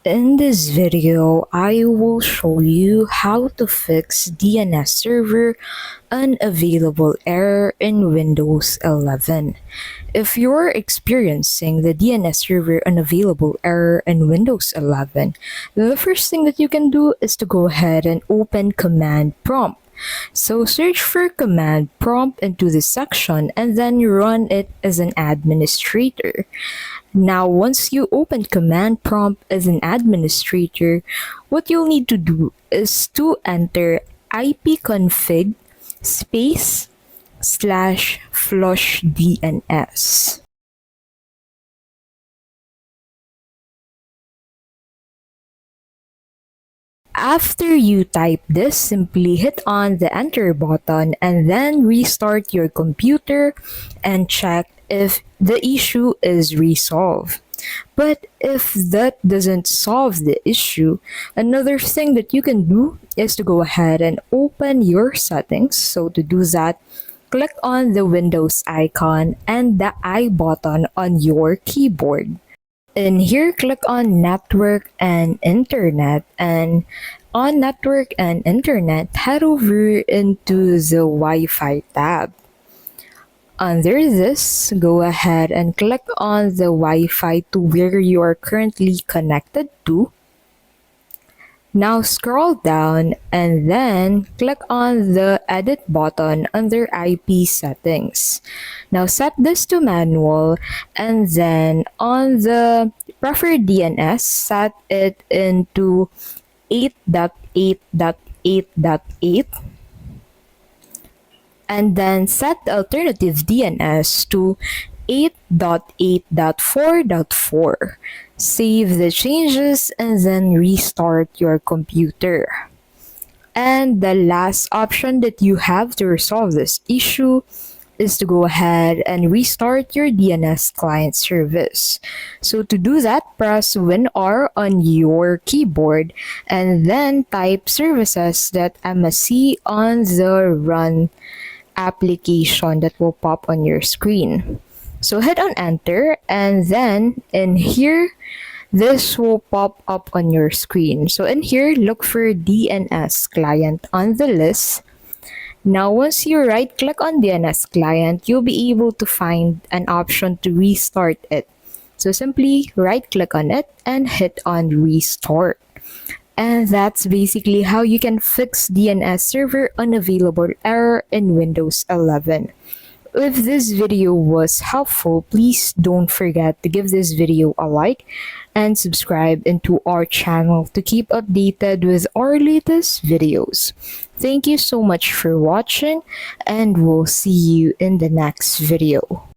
In this video, I will show you how to fix DNS Server Unavailable error in Windows 11. If you're experiencing the DNS Server Unavailable error in Windows 11, the first thing that you can do is to go ahead and open Command Prompt. So search for Command Prompt into this section and then run it as an administrator. Now, once you open Command Prompt as an administrator, what you'll need to do is to enter ipconfig space /flush DNS. After you type this, simply hit on the enter button and then restart your computer and check if the issue is resolved. But if that doesn't solve the issue, another thing that you can do is to go ahead and open your settings. So to do that, click on the Windows icon and the I button on your keyboard. In here, click on Network and Internet, and on Network and Internet, head over into the Wi-Fi tab. Under this, go ahead and click on the Wi-Fi to where you are currently connected to. Now scroll down and then click on the edit button under IP settings. Now set this to manual and then on the preferred DNS, set it into 8.8.8.8 and then set the alternative DNS to 8.8.4.4. Save the changes and then restart your computer. And the last option that you have to resolve this issue is to go ahead and restart your DNS client service. So to do that, press WinR on your keyboard and then type services.msc on the run application that will pop on your screen. So hit on enter and then in here, this will pop up on your screen. So in here, look for DNS client on the list. Now once you right click on DNS client, you'll be able to find an option to restart it. So simply right click on it and hit on restart. And that's basically how you can fix DNS server unavailable error in Windows 11. If this video was helpful, please don't forget to give this video a like and subscribe into our channel to keep updated with our latest videos. Thank you so much for watching and we'll see you in the next video.